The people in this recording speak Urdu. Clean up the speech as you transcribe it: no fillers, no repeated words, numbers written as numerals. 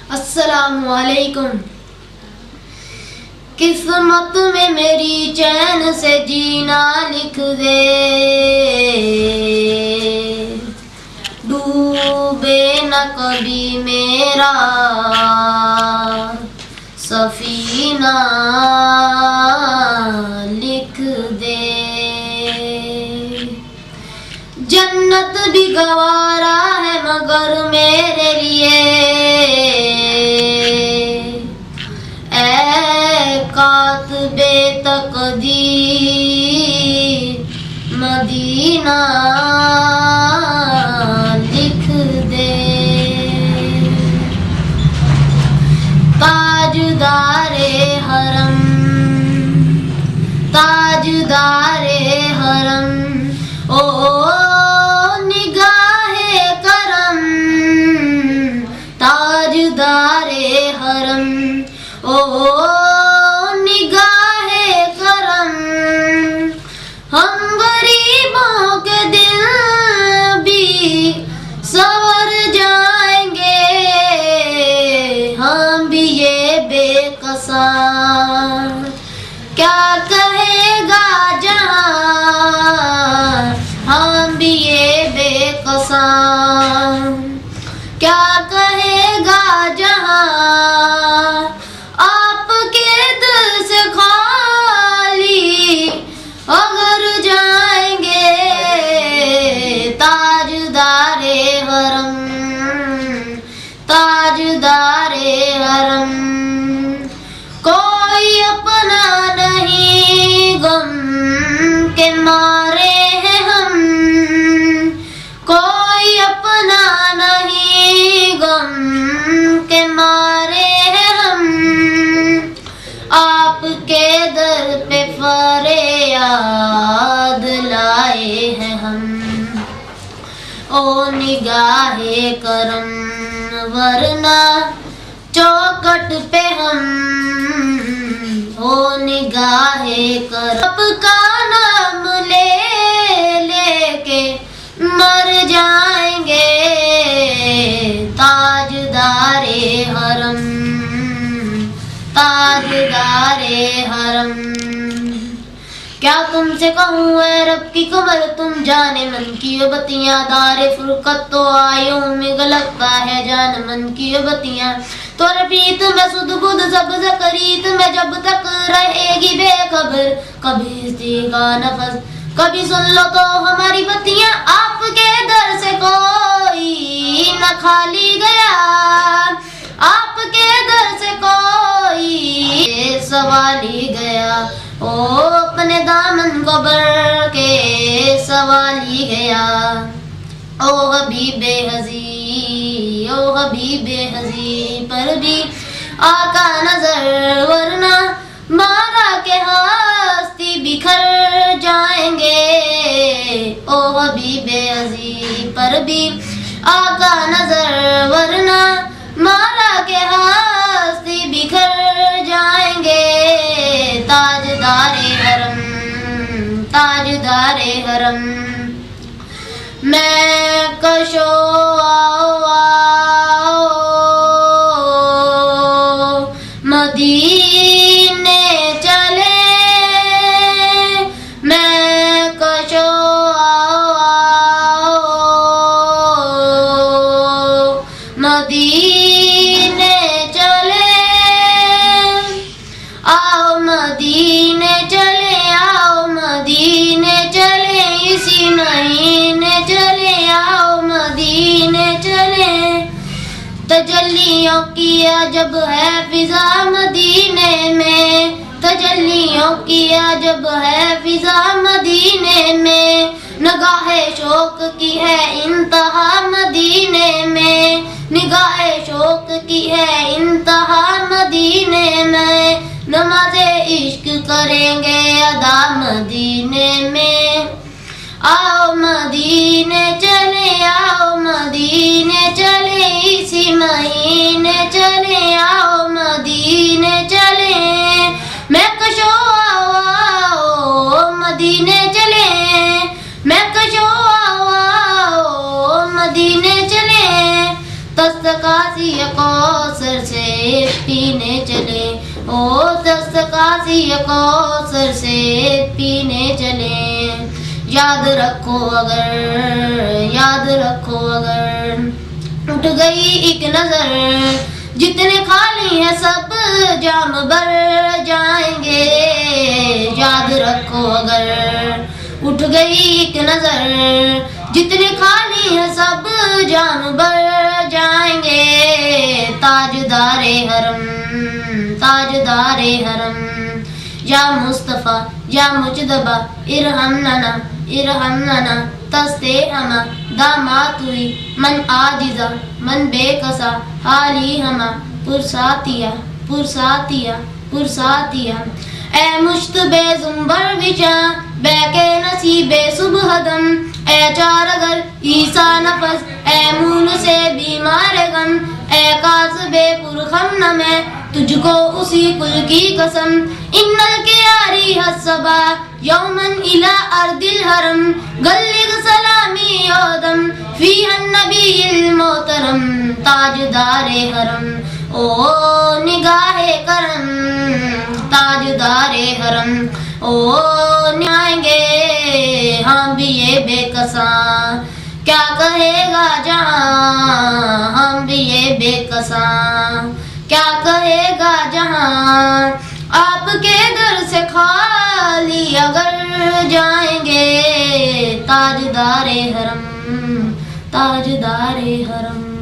السلام علیکم. قسمت میں میری چین سے جینا لکھ دے، ڈوبے نہ کبھی میرا سفینہ لکھ دے. جنت بھی گوارا ہے مگر میرے لیے، اے کاتب تقدیر مدینہ لکھ دے. تاجدار حرم، تاجدار حرم، او نگاہ کرم، تاجدار حرم، او نگاہ کرم. ہم غریبوں کے دل بھی سنور جائیں گے، ہم بھی یہ بے کساں کیا کہے گا جہاں، ہم بھی یہ بے کساں کیا کہے گا جہاں. آپ کے دل سے خالی اگر جائیں گے، تاجدار حرم، تاجدار حرم. کوئی اپنا نہیں غم کے مارے ہیں ہم، کوئی اپنا نہیں غم کے مارے ہیں ہم. آپ کے در پہ فریاد لائے ہیں ہم، او نگاہ کرم، ورنہ چوکٹ پہ ہم، او نگاہ کرم. رب کا نام لے لے کے مر جائیں گے، تاجدار حرم، تاجدار حرم. کیا تم سے کہوں اے رب کی کمر، تم جانے من کی بتیاں، دار فرقت تو آیوں میں گلگتا ہے جان من کی بتیاں. تو رفیت میں سد بدھ سب زکریت میں جب تک رہے گی بے خبر، کبھی اسی کا نفس کبھی سن لو تو ہماری بتیاں. آپ کے در سے کوئی نہ خالی گیا، آپ کے در سے کوئی سوالی گیا، او اپنے دامن کو بھر کے سوالی گیا. او حبیب ہزی، او حبیب ہزی پر بھی آقا نظر، ورنہ مارا کے ہستی بکھر جائیں گے. او حبیب ہزی پر بھی آقا نظر، ورنہ مارا کے ہستی بکھر جائیں گے. تاجدار حرم، تاجدار حرم. میں کشو آؤ آؤ مدینے چلے، میں کشو آؤ آؤ مدینے چلے، آؤ مدینے چلے، آؤ مدینے چلے، اسی مہینے چلے، آؤ مدینے چلے. تجلیوں کیا جب ہے فضا مدینے میں، تجلیوں کیا جب ہے فضا مدینے میں، نگاہ شوق کی ہے انتہا مدینے میں، نگاہ شوق کی ہے انتہا مدینے میں. نماز عشق کریں گے ادا مدینے میں، آؤ مدینے چلے، آؤ مدینے چلے، اسی مہینے چلے، آؤ مدینے چلے. میں کشو آؤ آؤ مدینے چلے، میں کشو آؤ آؤ مدینے چلے. تستقاص کاسی کوثر سے پینے چلے، او دست کاسی کوثر سے پینے چلے۔ یاد رکھو اگر اٹھ گئی ایک نظر، جتنے خالی ہیں سب جام بھر جائیں گے۔ یاد رکھو اگر اٹھ گئی ایک نظر، جتنے خالی ہیں سب جام بھر جائیں گے۔ تاجدار حرم یا مصطفیٰ یا مجتبیٰ ارحم لنا تستے ہما داماتوی من آجزا من بے کسا حالی ہما پرساتیا اے مشتبہ زمبر وچاں بے کے نصیب صبح دم، اے چار اگر عیسیٰ نفس اے مون سے بیمار غم، اے قاسب پرخم نہ میں تجھ کو اسی کل کی قسم۔ ان الکیاری حسبا یومن الى ارض الحرم، گلگ سلامی اودم فی النبی المحترم۔ تاجدار حرم او نگاہ کرم، تاجدار حرم او نائیں گے ہم بھی یہ بے کساں، کیا کہے گا جہاں ہم بھی یہ بے کساں، کیا کہے گا جہاں آپ کے در سے خالی اگر جائیں گے۔ تاجدار حرم، تاجدار حرم۔